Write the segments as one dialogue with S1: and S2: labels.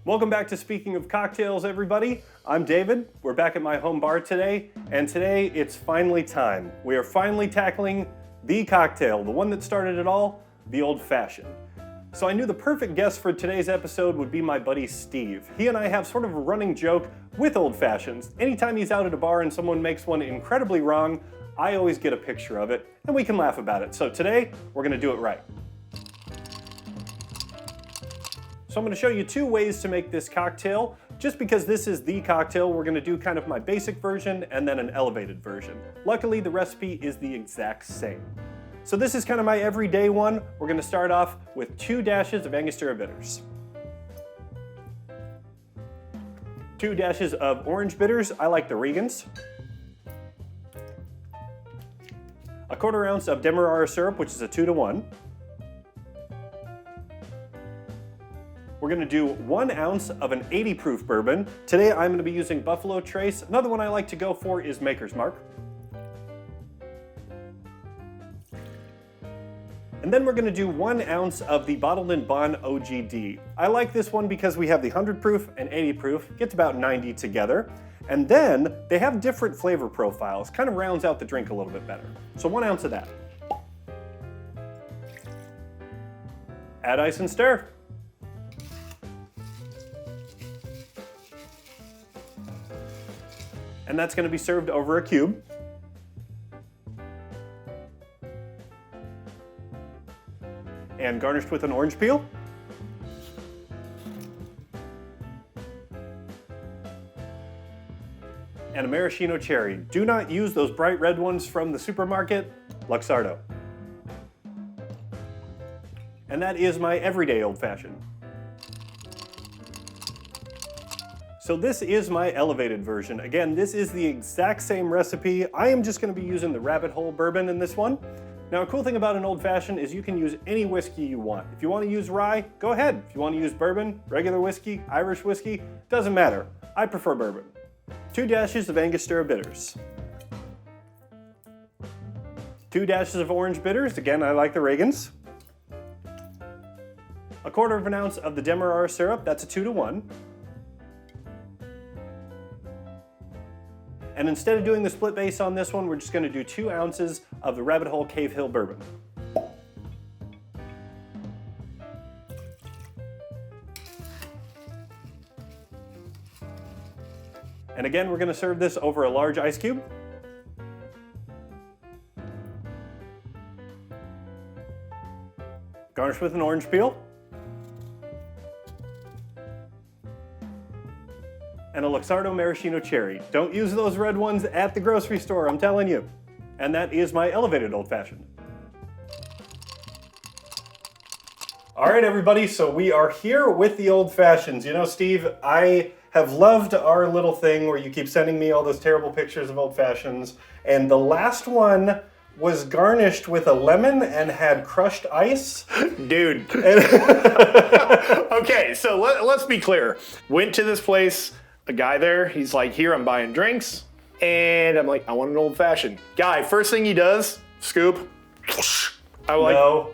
S1: Welcome back to Speaking of Cocktails, everybody. I'm David. We're back at my home bar today, and today it's finally time. We are finally tackling the cocktail, the one that started it all, the Old Fashioned. So I knew the perfect guest for today's episode would be my buddy Steve. He and I have sort of a running joke with Old Fashions. Anytime he's out at a bar and someone makes one incredibly wrong, I always get a picture of it, and we can laugh about it. So today, we're gonna do it right. So I'm gonna show you two ways to make this cocktail. Just because this is the cocktail, we're gonna do kind of my basic version and then an elevated version. Luckily, the recipe is the exact same. So this is kind of my everyday one. We're gonna start off with 2 dashes of Angostura bitters. 2 dashes of orange bitters. I like the Regans. 1/4 ounce of Demerara syrup, which is a 2-to-1. We're gonna do 1 ounce of an 80 proof bourbon. Today I'm gonna be using Buffalo Trace. Another one I like to go for is Maker's Mark. And then we're gonna do 1 ounce of the Bottled in Bond OGD. I like this one because we have the 100 proof and 80 proof, gets about 90 together. And then they have different flavor profiles, kind of rounds out the drink a little bit better. So 1 ounce of that. Add ice and stir. And that's gonna be served over a cube. And garnished with an orange peel. And a maraschino cherry. Do not use those bright red ones from the supermarket, Luxardo. And that is my everyday Old Fashioned. So this is my elevated version. Again, this is the exact same recipe. I am just gonna be using the Rabbit Hole bourbon in this one. Now, a cool thing about an Old Fashioned is you can use any whiskey you want. If you want to use rye, go ahead. If you want to use bourbon, regular whiskey, Irish whiskey, doesn't matter. I prefer bourbon. 2 dashes of Angostura bitters. 2 dashes of orange bitters. Again, I like the Regans. 1/4 ounce of the Demerara syrup. That's a 2-to-1. And instead of doing the split base on this one, we're just gonna do 2 ounces of the Rabbit Hole Cave Hill bourbon. And again, we're gonna serve this over a large ice cube. Garnish with an orange peel. And a Luxardo Maraschino cherry. Don't use those red ones at the grocery store, I'm telling you. And that is my elevated Old Fashioned. All right, everybody, so we are here with the Old Fashions. You know, Steve, I have loved our little thing where you keep sending me all those terrible pictures of Old Fashions. And the last one was garnished with a lemon and had crushed ice.
S2: Dude. Okay, so let's be clear. Went to this place, a guy there, he's like, here, I'm buying drinks. And I'm like, I want an Old Fashioned. Guy, first thing he does, scoop. I'm like,
S1: No.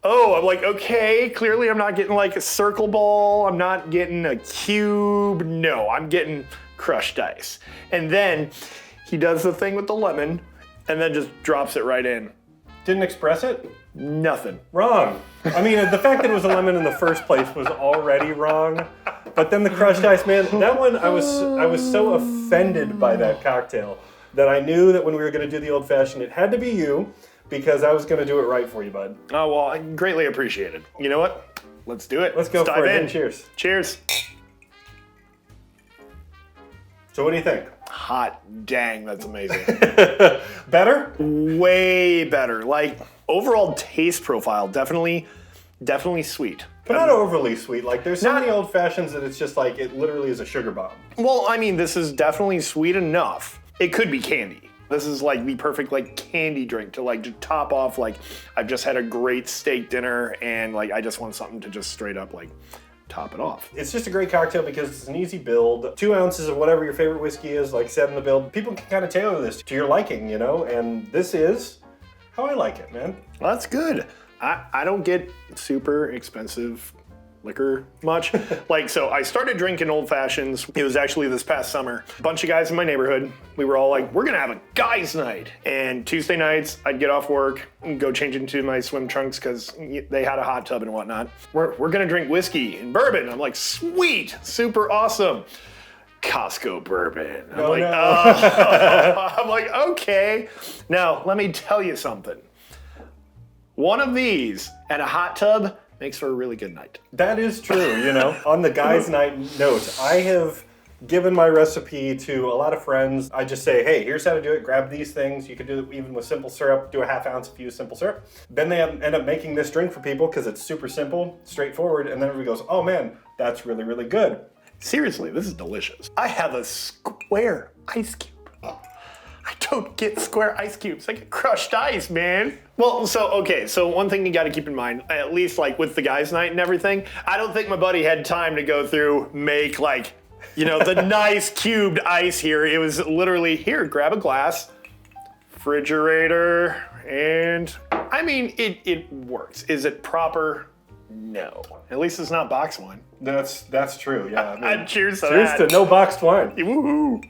S2: I'm like, okay, clearly I'm not getting like a circle ball. I'm not getting a cube. No, I'm getting crushed ice. And then he does the thing with the lemon and then just drops it right in.
S1: Didn't express it?
S2: Nothing.
S1: Wrong. I mean, the fact that it was a lemon in the first place was already wrong. But then the crushed ice, man, that one, I was so offended by that cocktail that I knew that when we were gonna do the Old Fashioned, it had to be you because I was gonna do it right for you, bud.
S2: Oh, well, I greatly appreciated. You know what? Let's do it.
S1: Let's go
S2: dive
S1: for it.
S2: in.
S1: And cheers.
S2: Cheers.
S1: So what do you think?
S2: Hot dang, that's amazing.
S1: Better?
S2: Way better. Like, overall taste profile, definitely sweet.
S1: But not overly sweet. Like, there's so many Old Fashions that it's just like, it literally is a sugar bomb.
S2: Well, I mean, this is definitely sweet enough. It could be candy. This is like the perfect like candy drink to like to top off like I've just had a great steak dinner and like I just want something to just straight up like top it off.
S1: It's just a great cocktail because it's an easy build. 2 ounces of whatever your favorite whiskey is, like said in the build. People can kind of tailor this to your liking, you know, and this is how I like it, man.
S2: Well, that's good. I don't get super expensive liquor much. Like, so I started drinking old fashions. It was actually this past summer. A bunch of guys in my neighborhood, we were all like, we're gonna have a guys' night. And Tuesday nights, I'd get off work and go change into my swim trunks because they had a hot tub and whatnot. We're gonna drink whiskey and bourbon. I'm like, sweet, super awesome. Costco bourbon. I'm I'm like, okay. Now, let me tell you something. One of these and a hot tub makes for a really good night.
S1: That is true, you know. On the guys' night note, I have given my recipe to a lot of friends. I just say, hey, here's how to do it. Grab these things. You can do it even with simple syrup. Do a half ounce if you use simple syrup. Then they end up making this drink for people because it's super simple, straightforward. And then everybody goes, oh man, that's really, really good.
S2: Seriously, this is delicious. I have a square ice cube. I don't get square ice cubes. I get crushed ice, man. Well, so one thing you got to keep in mind, at least like with the guys' night and everything, I don't think my buddy had time to go through, make like, you know, the nice cubed ice here. It was literally, here, grab a glass, refrigerator, and I mean, it works. Is it proper? No. At least it's not boxed wine.
S1: That's true, yeah. I mean,
S2: cheers to
S1: cheers
S2: that.
S1: to no boxed wine.
S2: Woohoo.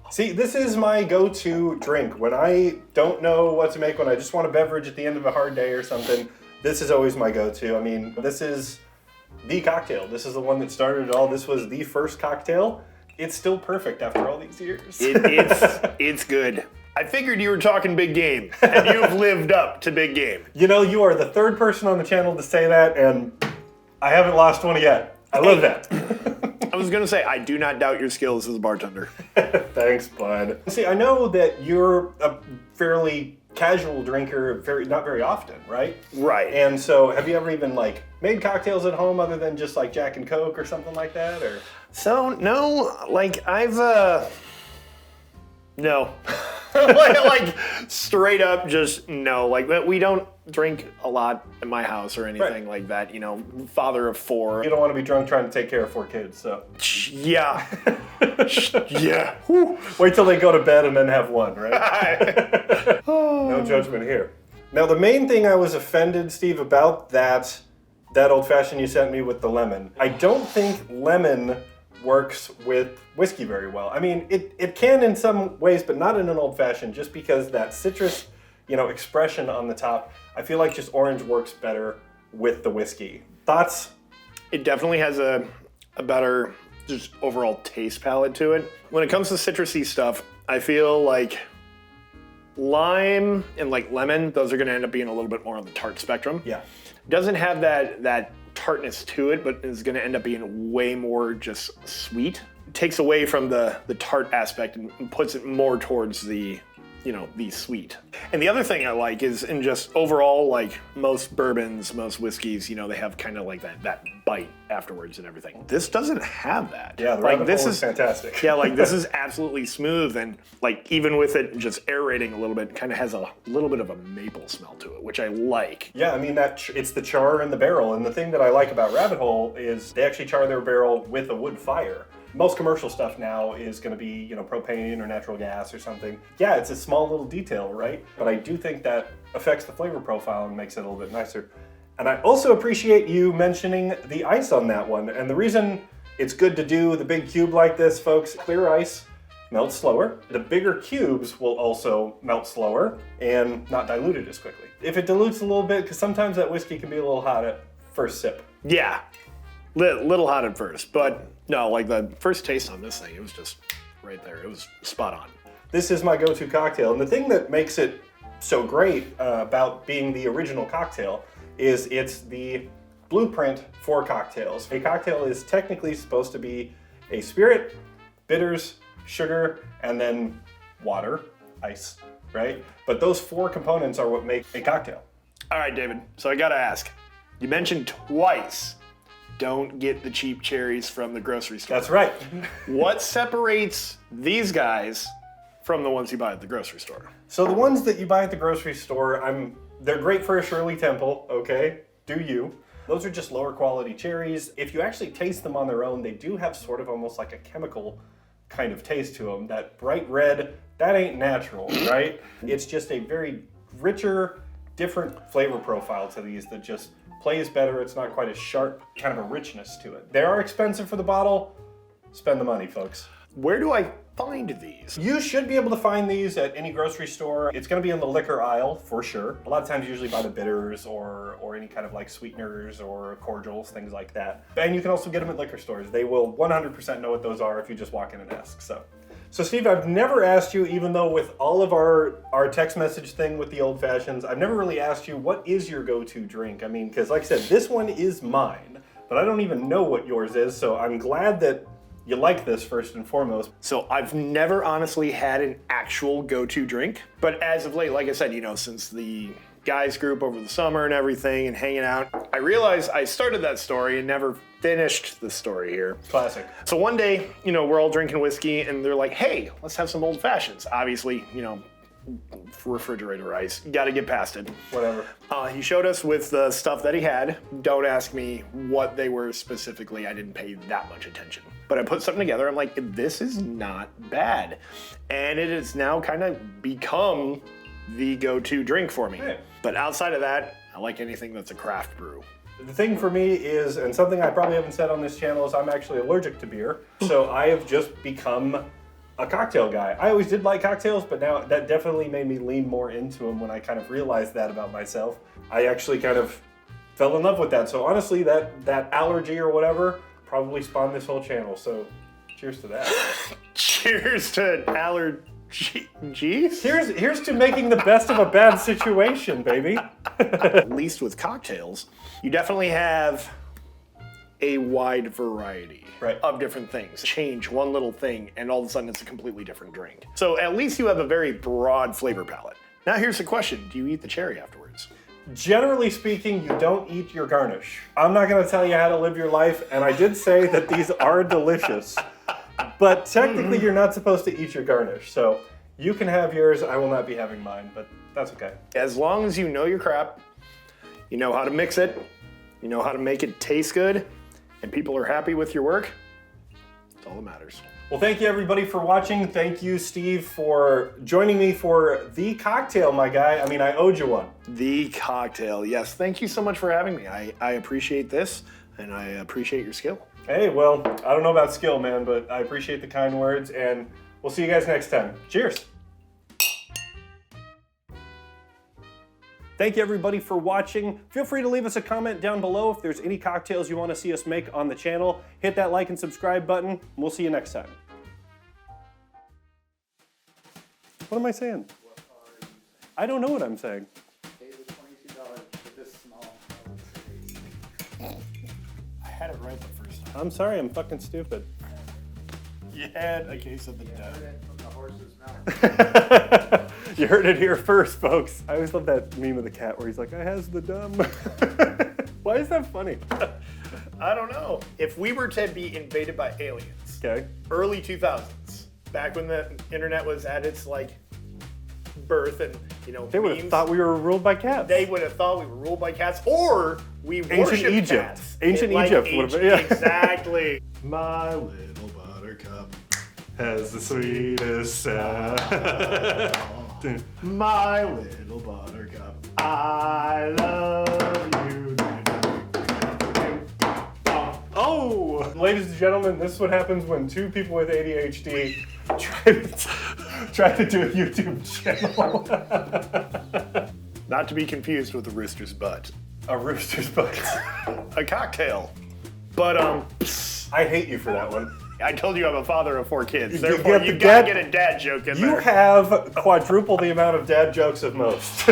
S1: See, this is my go-to drink. When I don't know what to make, when I just want a beverage at the end of a hard day or something, this is always my go-to. I mean, this is the cocktail. This is the one that started it all. This was the first cocktail. It's still perfect after all these years.
S2: It's good. I figured you were talking big game, and you've lived up to big game.
S1: You know, you are the third person on the channel to say that, and I haven't lost one yet. I love that.
S2: I was gonna say, I do not doubt your skills as a bartender.
S1: Thanks, bud. See, I know that you're a fairly casual drinker, not very often, right?
S2: Right.
S1: And so, have you ever even like made cocktails at home other than just like Jack and Coke or something like that, or?
S2: So no, like I've no. like straight up just no. Like we don't drink a lot in my house or anything like that, you know, father of 4.
S1: You don't want to be drunk trying to take care of 4 kids, so.
S2: Yeah. Yeah. Whew.
S1: Wait till they go to bed and then have one, right? No judgment here. Now, the main thing I was offended, Steve, about that old fashioned you sent me with the lemon, I don't think lemon works with whiskey very well. I mean, it can in some ways, but not in an old fashioned, just because that citrus, you know, expression on the top. I feel like just orange works better with the whiskey. Thoughts?
S2: It definitely has a better just overall taste palette to it. When it comes to citrusy stuff, I feel like lime and like lemon, those are gonna end up being a little bit more on the tart spectrum.
S1: Yeah.
S2: Doesn't have that tartness to it, but is gonna end up being way more just sweet. It takes away from the tart aspect and puts it more towards the, you know, the sweet. And the other thing I like is in just overall, like most bourbons, most whiskeys, you know, they have kind of like that bite afterwards and everything. This doesn't have that.
S1: Yeah, the
S2: like
S1: this is fantastic.
S2: Yeah, like this is absolutely smooth, and like even with it just aerating a little bit, it kind of has a little bit of a maple smell to it, which I like.
S1: Yeah, I mean it's the char in the barrel, and the thing that I like about Rabbit Hole is they actually char their barrel with a wood fire. Most commercial stuff now is going to be, you know, propane or natural gas or something. Yeah, it's a small little detail, right? But I do think that affects the flavor profile and makes it a little bit nicer. And I also appreciate you mentioning the ice on that one. And the reason it's good to do the big cube like this, folks, clear ice melts slower. The bigger cubes will also melt slower and not diluted as quickly. If it dilutes a little bit, because sometimes that whiskey can be a little hot at first sip.
S2: Yeah, little hot at first, but no, like the first taste on this thing, it was just right there. It was spot on.
S1: This is my go-to cocktail, and the thing that makes it so great about being the original cocktail is it's the blueprint for cocktails. A cocktail is technically supposed to be a spirit, bitters, sugar, and then water, ice, right? But those 4 components are what make a cocktail.
S2: All right, David, so I gotta ask, you mentioned twice, don't get the cheap cherries from the grocery store.
S1: That's right.
S2: What separates these guys from the ones you buy at the grocery store?
S1: So the ones that you buy at the grocery store, they're great for a Shirley Temple, okay? Do you. Those are just lower quality cherries. If you actually taste them on their own, they do have sort of almost like a chemical kind of taste to them. That bright red, that ain't natural, right? It's just a very richer, different flavor profile to these that just plays better. It's not quite as sharp, kind of a richness to it. They are expensive for the bottle. Spend the money, folks.
S2: Where do I find these?
S1: You should be able to find these at any grocery store. It's gonna be in the liquor aisle for sure. A lot of times usually by the bitters or any kind of like sweeteners or cordials, things like that. And you can also get them at liquor stores. They will 100% know what those are if you just walk in and ask. So Steve, I've never asked you, even though with all of our text message thing with the old fashions, I've never really asked you, what is your go-to drink? I mean, because like I said, this one is mine, but I don't even know what yours is. So I'm glad that you like this first and foremost.
S2: So I've never honestly had an actual go-to drink, but as of late, like I said, since the guys group over the summer and everything and hanging out, I realized I started that story and never finished the story here.
S1: Classic.
S2: So one day, we're all drinking whiskey and they're like, hey, let's have some old fashions. Obviously, refrigerator ice, gotta get past it.
S1: Whatever.
S2: He showed us with the stuff that he had. Don't ask me what they were specifically. I didn't pay that much attention. But I put something together. I'm like, this is not bad. And it has now kind of become the go-to drink for me.
S1: Hey.
S2: But outside of that, I like anything that's a craft brew.
S1: The thing for me is, and something I probably haven't said on this channel, is I'm actually allergic to beer. So I have just become a cocktail guy. I always did like cocktails, but now that definitely made me lean more into them when I kind of realized that about myself. I actually kind of fell in love with that. So honestly, that allergy or whatever probably spawned this whole channel. So cheers to that.
S2: Cheers to allergies?
S1: Here's to making the best of a bad situation, baby.
S2: At least with cocktails, you definitely have a wide variety of different things. Change one little thing and all of a sudden it's a completely different drink. So at least you have a very broad flavor palette. Now here's the question, do you eat the cherry afterwards?
S1: Generally speaking, you don't eat your garnish. I'm not gonna tell you how to live your life, and I did say that these are delicious, but technically you're not supposed to eat your garnish. So you can have yours, I will not be having mine, but that's okay.
S2: As long as you know your crap, you know how to mix it, you know how to make it taste good, and people are happy with your work, that's all that matters.
S1: Well, thank you everybody for watching. Thank you, Steve, for joining me for the cocktail, my guy. I mean, I owed you one.
S2: The cocktail, yes. Thank you so much for having me. I appreciate this, and I appreciate your skill.
S1: Hey, well, I don't know about skill, man, but I appreciate the kind words, and we'll see you guys next time. Cheers. Thank you everybody for watching. Feel free to leave us a comment down below if there's any cocktails you want to see us make on the channel. Hit that like and subscribe button. We'll see you next time. What am I saying? I don't know what I'm saying.
S3: Pay the $22 for this small.
S2: I had it right the first time.
S1: I'm sorry, I'm fucking stupid.
S2: You had a case of the
S3: Heard
S2: dead.
S3: it from the horse's mouth.
S1: You heard it here first, folks. I always love that meme of the cat where he's like, I has the dumb. Why is that funny?
S2: I don't know. If we were to be invaded by aliens,
S1: Okay.
S2: early 2000s, back when the internet was at its birth and
S1: They would have
S2: memes,
S1: thought we were ruled by cats.
S2: they would have thought we were ruled by cats, or we worship
S1: Egypt.
S2: cats.
S1: Ancient Egypt would have been, yeah.
S2: Exactly. My little buttercup
S1: has the sweetest sound.
S2: My little buttercup, I love you.
S1: Oh! Ladies and gentlemen, this is what happens when two people with ADHD try to do a YouTube channel.
S2: Not to be confused with a rooster's butt.
S1: A rooster's butt.
S2: A cocktail. But,
S1: I hate you for that one.
S2: I told you I'm a father of 4 kids.
S1: You
S2: Therefore,
S1: get
S2: you
S1: the
S2: gotta
S1: dad-
S2: get a dad joke in
S1: You
S2: there.
S1: have quadruple the amount of dad jokes of most.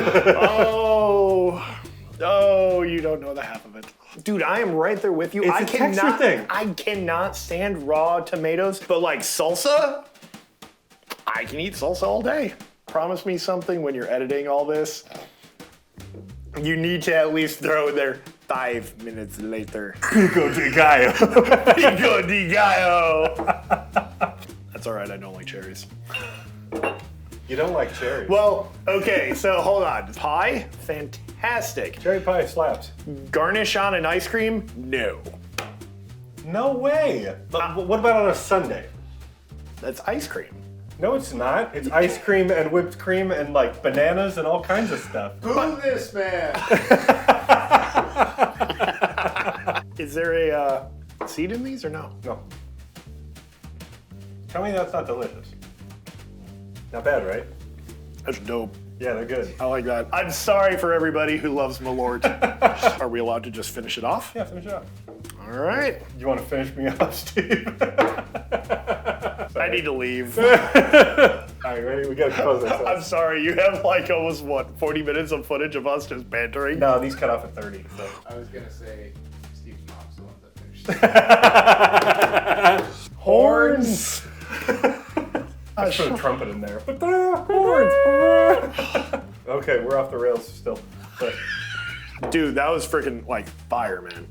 S2: Oh, you don't know the half of it. Dude, I am right there with you.
S1: It's a texture thing.
S2: I cannot stand raw tomatoes, but like salsa, I can eat salsa all day. Promise me something when you're editing all this. You need to at least throw in there 5 minutes later.
S1: Pico de gallo.
S2: Pico de gallo. That's all right, I don't like cherries.
S1: You don't like cherries.
S2: Well, okay, so hold on. Pie, fantastic.
S1: Cherry pie slaps.
S2: Garnish on an ice cream? No.
S1: No way. But what about on a Sundae?
S2: That's ice cream.
S1: No, it's not. It's ice cream and whipped cream and like bananas and all kinds of stuff.
S3: Boo this man!
S2: Is there a seed in these or no?
S1: No. Tell me that's not delicious. Not bad, right?
S2: That's dope.
S1: Yeah, they're good.
S2: I like that. I'm sorry for everybody who loves Malort. Are we allowed to just finish it off?
S1: Yeah, finish it up.
S2: All right.
S1: You want to finish me off, Steve?
S2: I need to leave.
S1: All right, ready? We gotta close this.
S2: I'm sorry. You have like almost, what, 40 minutes of footage of us just bantering?
S1: No, these cut off at 30. So.
S3: I was gonna say Steve's mom's the one that finished.
S1: Horns. I should put a trumpet in there. But horns. Okay, we're off the rails still. But
S2: Dude, that was freaking like fire, man.